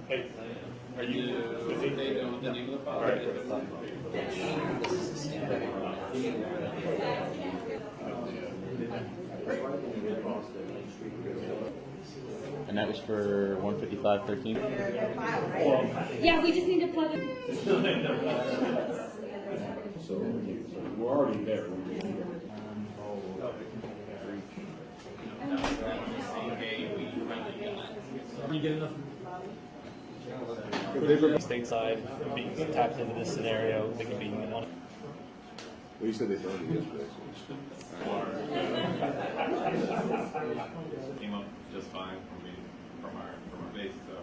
Hey, are you busy? They know the name of the file. Right. And that was for 155.13? Yeah, we just need to plug it. So we're already there. Are you getting enough? Stateside, being tapped into this scenario, they can be on. Well, you said they found it yesterday. Came up just fine from our base, so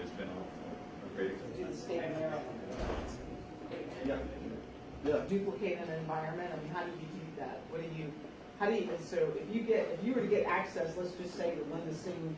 it's been a great experience. Yeah. Duplicate an environment. I mean, how do you do that? How do you, so if you were to get access, let's just say to Linda Singh.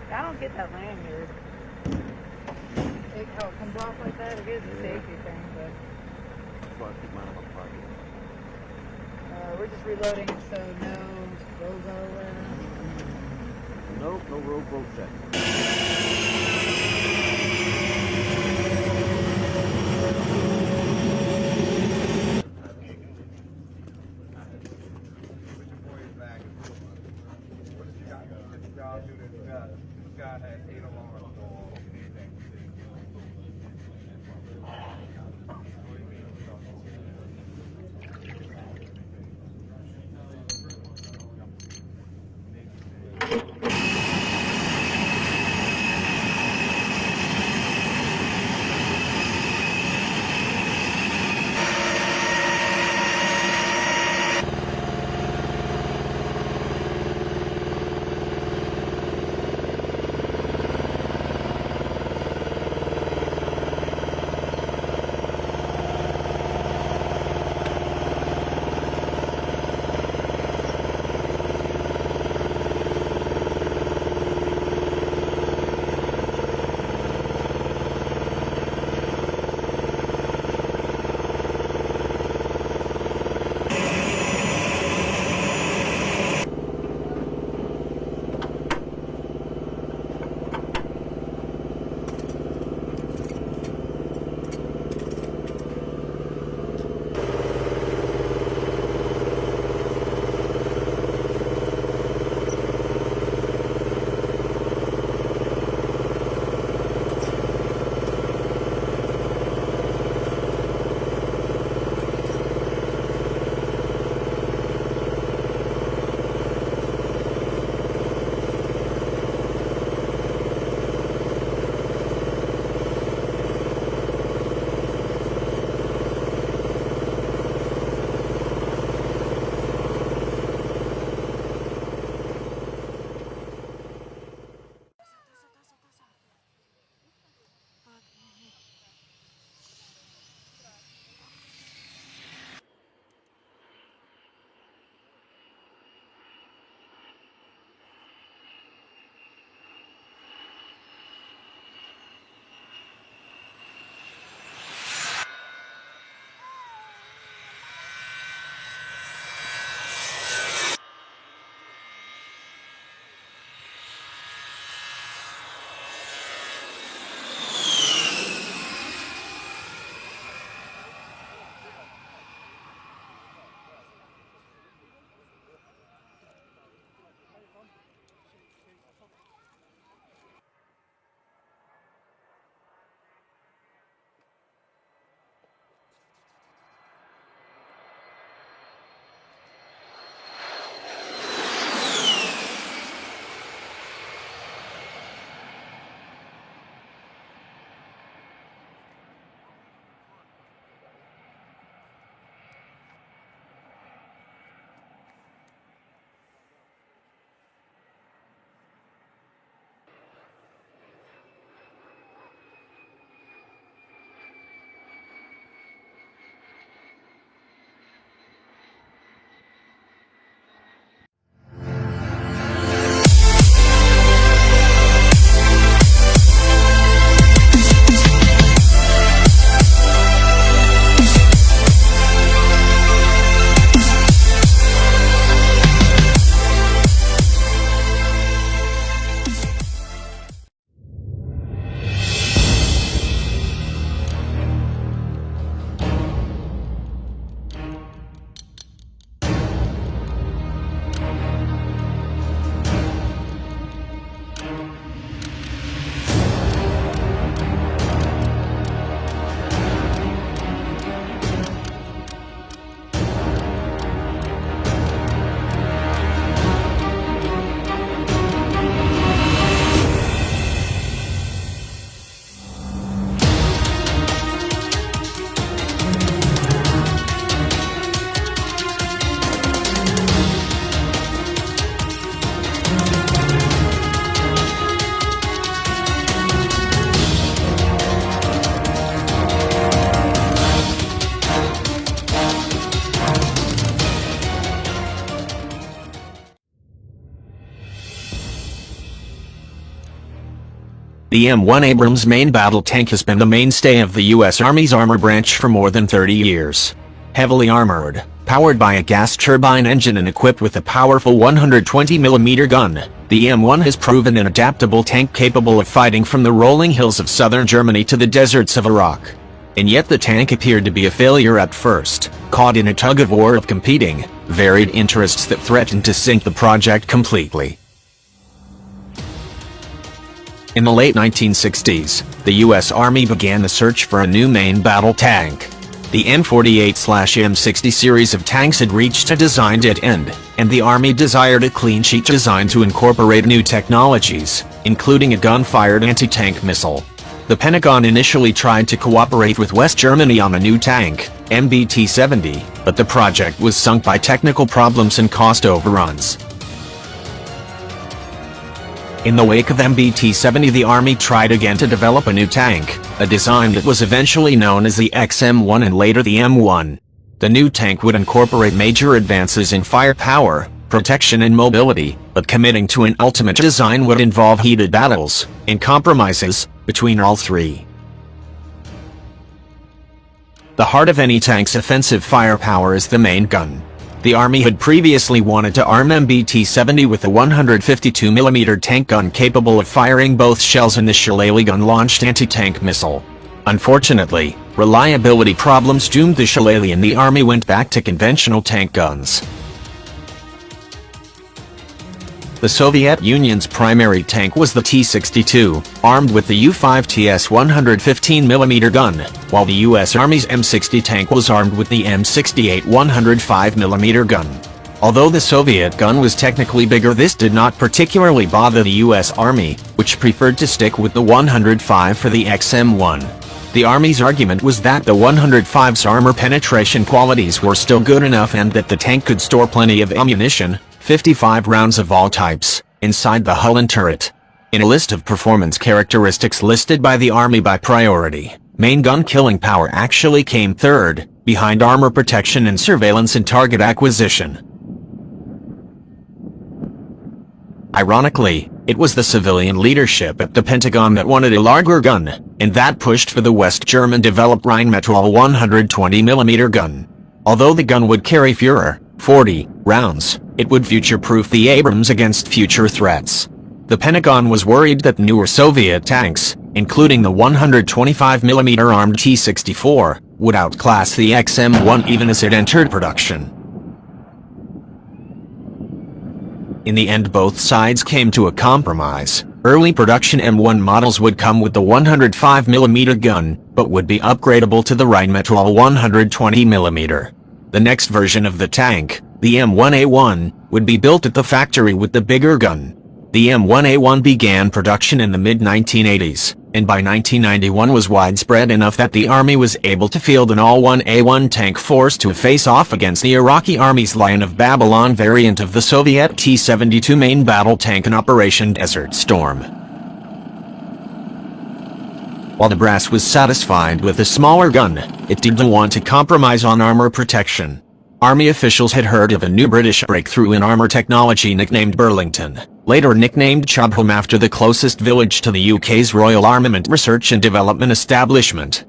I don't get that lanyard. How it comes off like that, it is a safety thing, but we're just reloading it, so no rolls over. Nope, no road boat check. The M1 Abrams main battle tank has been the mainstay of the U.S. Army's armor branch for more than 30 years. Heavily armored, powered by a gas turbine engine and equipped with a powerful 120mm gun, the M1 has proven an adaptable tank capable of fighting from the rolling hills of southern Germany to the deserts of Iraq. And yet the tank appeared to be a failure at first, caught in a tug-of-war of competing, varied interests that threatened to sink the project completely. In the late 1960s, the U.S. Army began the search for a new main battle tank. The M48/M60 series of tanks had reached a design dead end, and the Army desired a clean sheet design to incorporate new technologies, including a gun-fired anti-tank missile. The Pentagon initially tried to cooperate with West Germany on a new tank, MBT-70, but the project was sunk by technical problems and cost overruns. In the wake of MBT-70, the Army tried again to develop a new tank, a design that was eventually known as the XM-1 and later the M1. The new tank would incorporate major advances in firepower, protection and mobility, but committing to an ultimate design would involve heated battles and compromises between all three. The heart of any tank's offensive firepower is the main gun. The Army had previously wanted to arm MBT-70 with a 152mm tank gun capable of firing both shells and the Shillelagh gun-launched anti-tank missile. Unfortunately, reliability problems doomed the Shillelagh and the Army went back to conventional tank guns. The Soviet Union's primary tank was the T-62, armed with the U-5TS 115mm gun, while the U.S. Army's M60 tank was armed with the M68 105mm gun. Although the Soviet gun was technically bigger, this did not particularly bother the U.S. Army, which preferred to stick with the 105 for the XM-1. The Army's argument was that the 105's armor penetration qualities were still good enough and that the tank could store plenty of ammunition, 55 rounds of all types, inside the hull and turret. In a list of performance characteristics listed by the Army by priority, main gun killing power actually came third, behind armor protection and surveillance and target acquisition. Ironically, it was the civilian leadership at the Pentagon that wanted a larger gun, and that pushed for the West German-developed Rheinmetall 120mm gun. Although the gun would carry fewer, 40, rounds, it would future-proof the Abrams against future threats. The Pentagon was worried that newer Soviet tanks, including the 125mm armed T-64, would outclass the XM-1 even as it entered production. In the end, both sides came to a compromise. Early production M1 models would come with the 105mm gun, but would be upgradable to the Rheinmetall 120mm. The next version of the tank, the M1A1, would be built at the factory with the bigger gun. The M1A1 began production in the mid-1980s, and by 1991 was widespread enough that the Army was able to field an all-1A1 tank force to face off against the Iraqi Army's Lion of Babylon variant of the Soviet T-72 main battle tank in Operation Desert Storm. While the brass was satisfied with the smaller gun, it didn't want to compromise on armor protection. Army officials had heard of a new British breakthrough in armor technology nicknamed Burlington, later nicknamed Chobham after the closest village to the UK's Royal Armament Research and Development Establishment.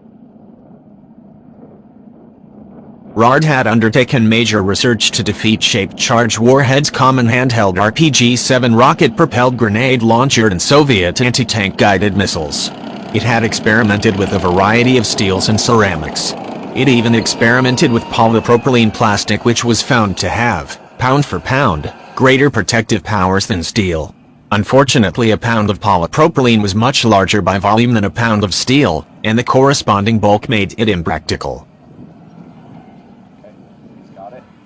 RARD had undertaken major research to defeat Shaped Charge Warhead's common handheld RPG-7 rocket-propelled grenade launcher and Soviet anti-tank guided missiles. It had experimented with a variety of steels and ceramics. It even experimented with polypropylene plastic, which was found to have, pound for pound, greater protective powers than steel. Unfortunately, a pound of polypropylene was much larger by volume than a pound of steel, and the corresponding bulk made it impractical.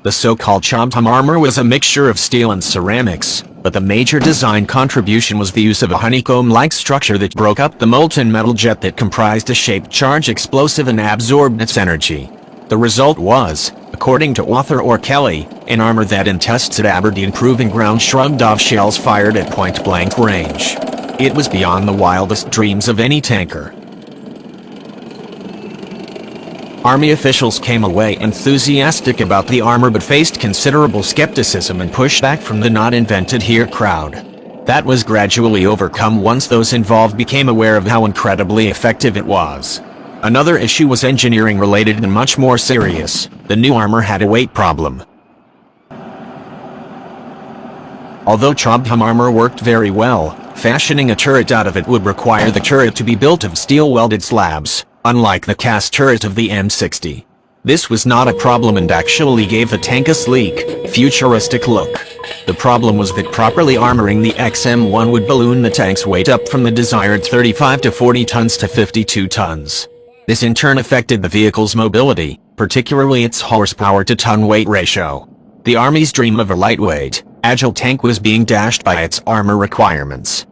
The so-called Chobham armor was a mixture of steel and ceramics, but the major design contribution was the use of a honeycomb-like structure that broke up the molten metal jet that comprised a shaped charge explosive and absorbed its energy. The result was, according to author Orr Kelly, an armor that in tests at Aberdeen Proving Ground shrugged off shells fired at point-blank range. It was beyond the wildest dreams of any tanker. Army officials came away enthusiastic about the armor but faced considerable skepticism and pushback from the not-invented-here crowd. That was gradually overcome once those involved became aware of how incredibly effective it was. Another issue was engineering related and much more serious. The new armor had a weight problem. Although Chobham armor worked very well, fashioning a turret out of it would require the turret to be built of steel-welded slabs, unlike the cast turret of the M60. This was not a problem and actually gave the tank a sleek, futuristic look. The problem was that properly armoring the XM1 would balloon the tank's weight up from the desired 35 to 40 tons to 52 tons. This in turn affected the vehicle's mobility, particularly its horsepower to ton weight ratio. The Army's dream of a lightweight, agile tank was being dashed by its armor requirements.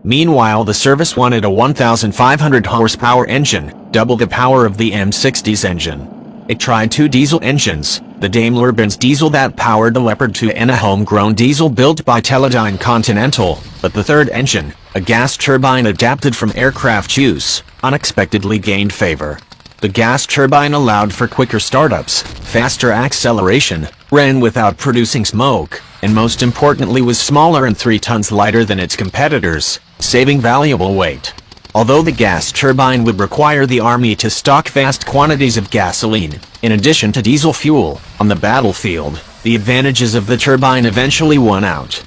Meanwhile, the service wanted a 1,500 horsepower engine, double the power of the M60's engine. It tried 2 diesel engines, the Daimler-Benz diesel that powered the Leopard 2 and a homegrown diesel built by Teledyne Continental, but the third engine, a gas turbine adapted from aircraft use, unexpectedly gained favor. The gas turbine allowed for quicker startups, faster acceleration, ran without producing smoke, and most importantly was smaller and 3 tons lighter than its competitors, saving valuable weight. Although the gas turbine would require the Army to stock vast quantities of gasoline, in addition to diesel fuel, on the battlefield, the advantages of the turbine eventually won out.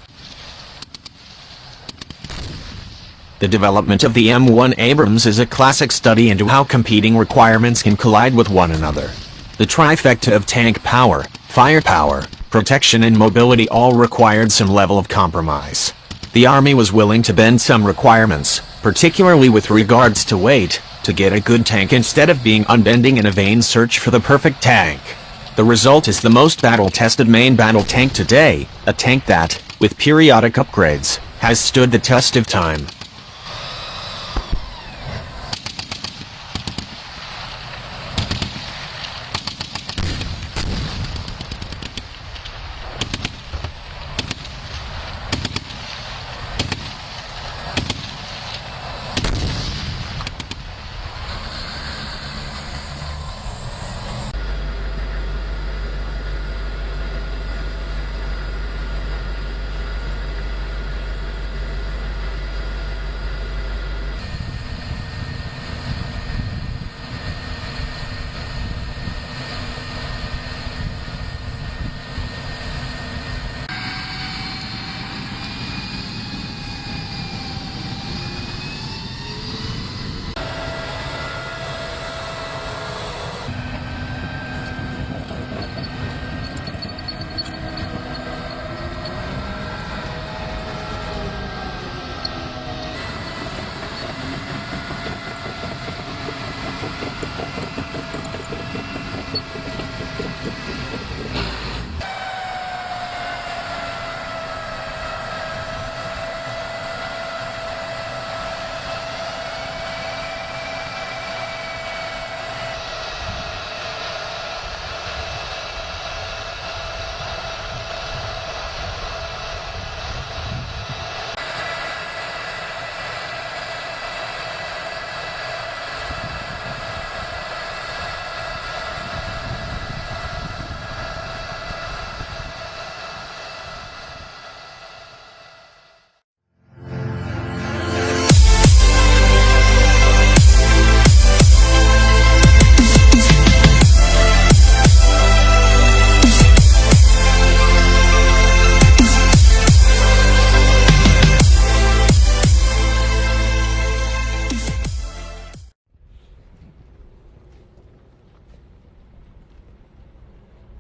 The development of the M1 Abrams is a classic study into how competing requirements can collide with one another. The trifecta of tank power, firepower, protection and mobility all required some level of compromise. The Army was willing to bend some requirements, particularly with regards to weight, to get a good tank instead of being unbending in a vain search for the perfect tank. The result is the most battle-tested main battle tank today, a tank that, with periodic upgrades, has stood the test of time.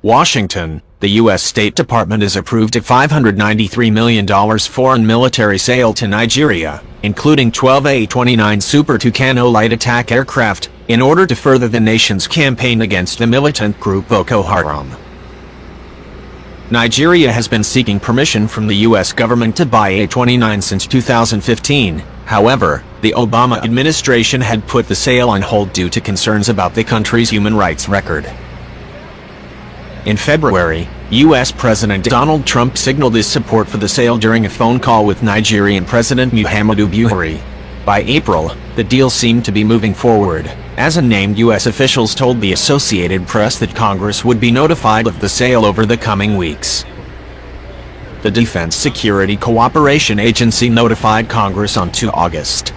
Washington, the U.S. State Department has approved a $593 million foreign military sale to Nigeria, including 12 A-29 Super Tucano light attack aircraft, in order to further the nation's campaign against the militant group Boko Haram. Nigeria has been seeking permission from the U.S. government to buy A-29 since 2015. However, the Obama administration had put the sale on hold due to concerns about the country's human rights record. In February, U.S. President Donald Trump signaled his support for the sale during a phone call with Nigerian President Muhammadu Buhari. By April, the deal seemed to be moving forward, as unnamed U.S. officials told the Associated Press that Congress would be notified of the sale over the coming weeks. The Defense Security Cooperation Agency notified Congress on 2 August.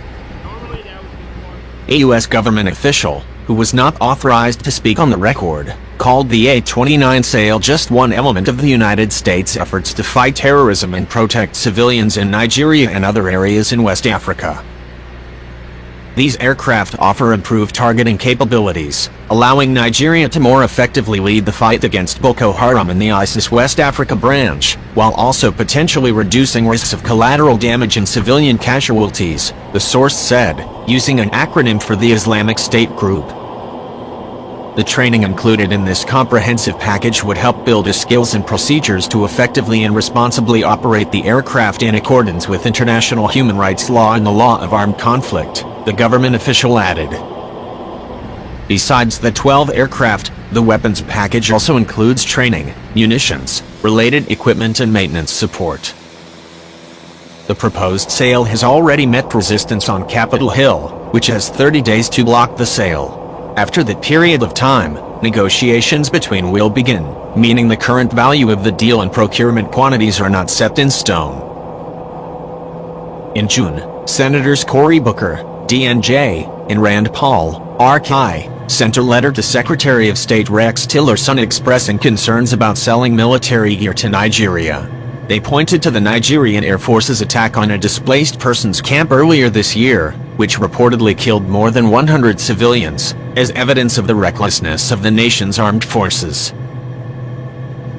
A U.S. government official, who was not authorized to speak on the record, called the A-29 sale just one element of the United States' efforts to fight terrorism and protect civilians in Nigeria and other areas in West Africa. These aircraft offer improved targeting capabilities, allowing Nigeria to more effectively lead the fight against Boko Haram and the ISIS West Africa branch, while also potentially reducing risks of collateral damage and civilian casualties, the source said, using an acronym for the Islamic State group. The training included in this comprehensive package would help build the skills and procedures to effectively and responsibly operate the aircraft in accordance with international human rights law and the law of armed conflict, the government official added. Besides the 12 aircraft, the weapons package also includes training, munitions, related equipment and maintenance support. The proposed sale has already met resistance on Capitol Hill, which has 30 days to block the sale. After that period of time, negotiations between will begin, meaning the current value of the deal and procurement quantities are not set in stone. In June, Senators Cory Booker, DNJ, and Rand Paul, RK, sent a letter to Secretary of State Rex Tillerson expressing concerns about selling military gear to Nigeria. They pointed to the Nigerian Air Force's attack on a displaced persons camp earlier this year, which reportedly killed more than 100 civilians, as evidence of the recklessness of the nation's armed forces.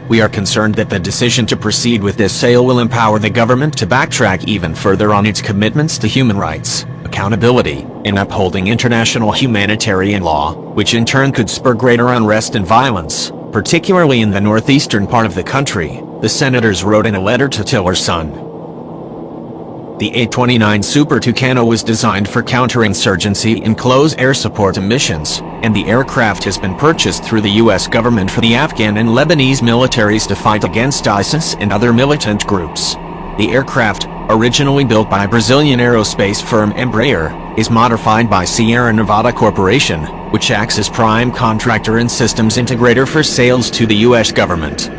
We are concerned that the decision to proceed with this sale will empower the government to backtrack even further on its commitments to human rights, accountability, and upholding international humanitarian law, which in turn could spur greater unrest and violence, particularly in the northeastern part of the country, the senators wrote in a letter to Tillerson. The A-29 Super Tucano was designed for counterinsurgency and close air support missions, and the aircraft has been purchased through the U.S. government for the Afghan and Lebanese militaries to fight against ISIS and other militant groups. The aircraft, originally built by Brazilian aerospace firm Embraer, is modified by Sierra Nevada Corporation, which acts as prime contractor and systems integrator for sales to the U.S. government.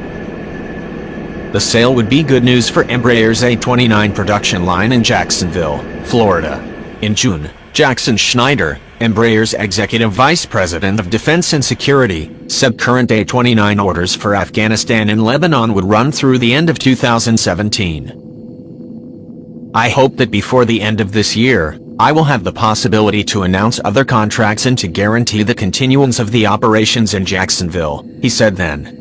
The sale would be good news for Embraer's A-29 production line in Jacksonville, Florida. In June, Jackson Schneider, Embraer's Executive Vice President of Defense and Security, said current A-29 orders for Afghanistan and Lebanon would run through the end of 2017. I hope that before the end of this year, I will have the possibility to announce other contracts and to guarantee the continuance of the operations in Jacksonville, he said then.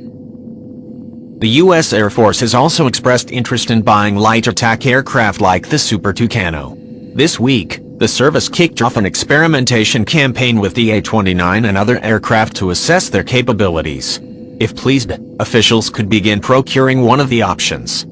The U.S. Air Force has also expressed interest in buying light attack aircraft like the Super Tucano. This week, the service kicked off an experimentation campaign with the A-29 and other aircraft to assess their capabilities. If pleased, officials could begin procuring one of the options.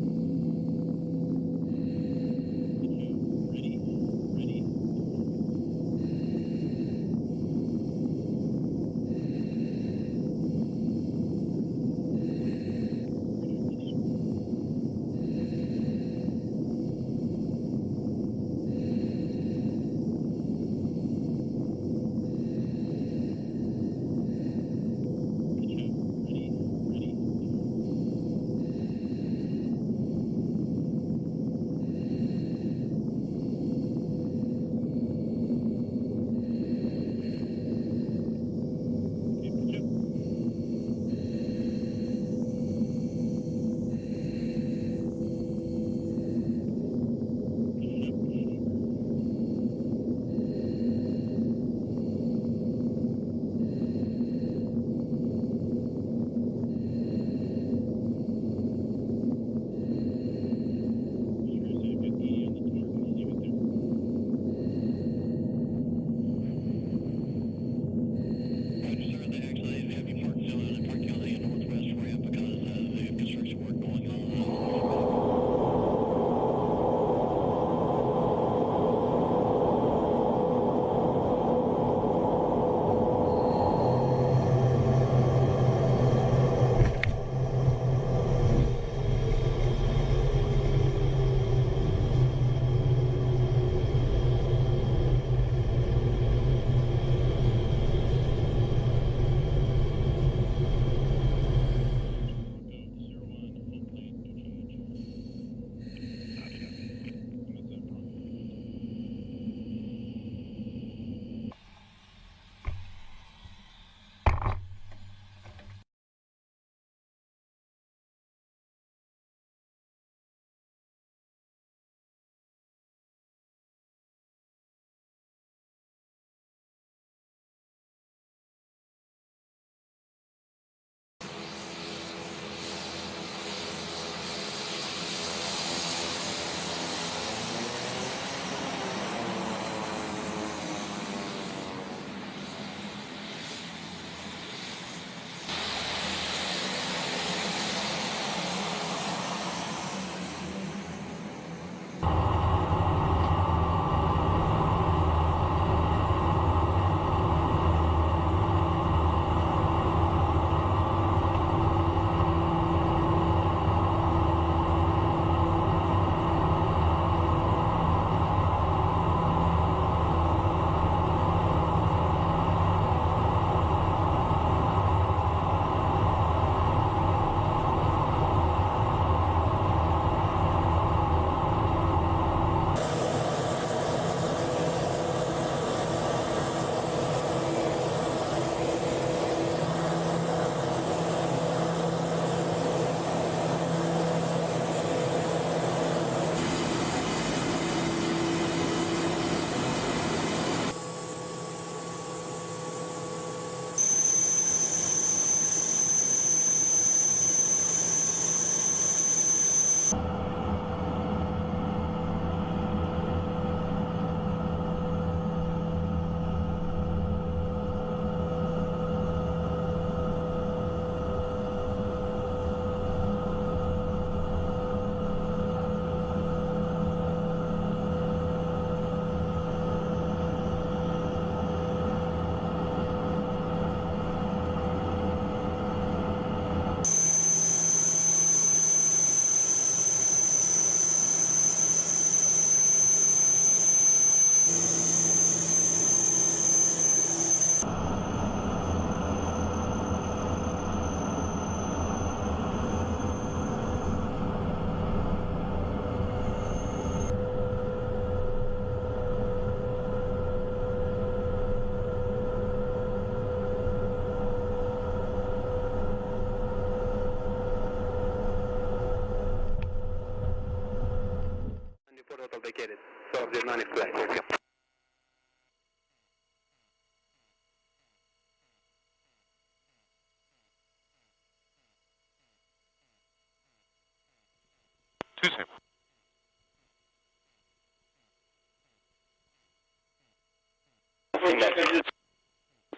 indicated. So the 9 is flying. Yep.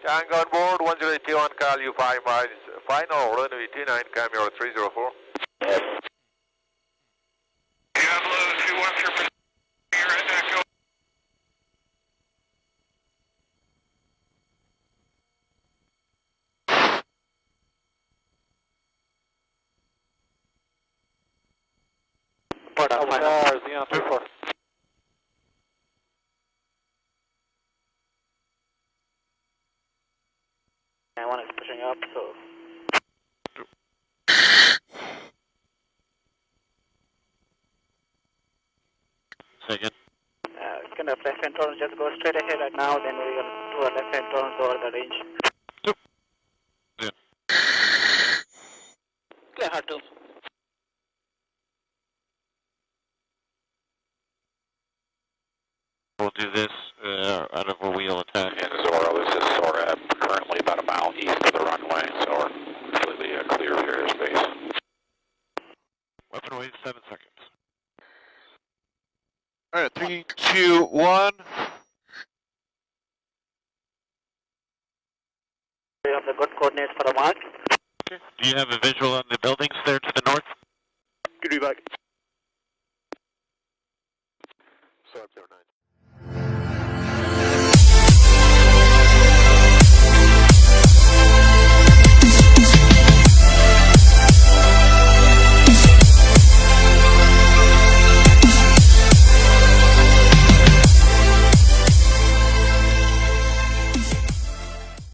Tango on board, 1081, call you 5 miles, final, runway 29, camera 304. Diablo 2-1, you're at that go. Xenon 34. One is pushing up, so. Second. Kind of left hand turn, just go straight ahead right now, then we're going to do a left hand turn over the range. Yeah. Clear, hard to. We'll do this out of a wheel attack. And Zora, this is Zora, currently about a mile east of the runway, so we're completely clear of your airspace. Weapon weight 7 seconds. Alright, 3, 2, 1. We have the good coordinates for a mark. Okay. Do you have a visual on the buildings there to the north? Good be back.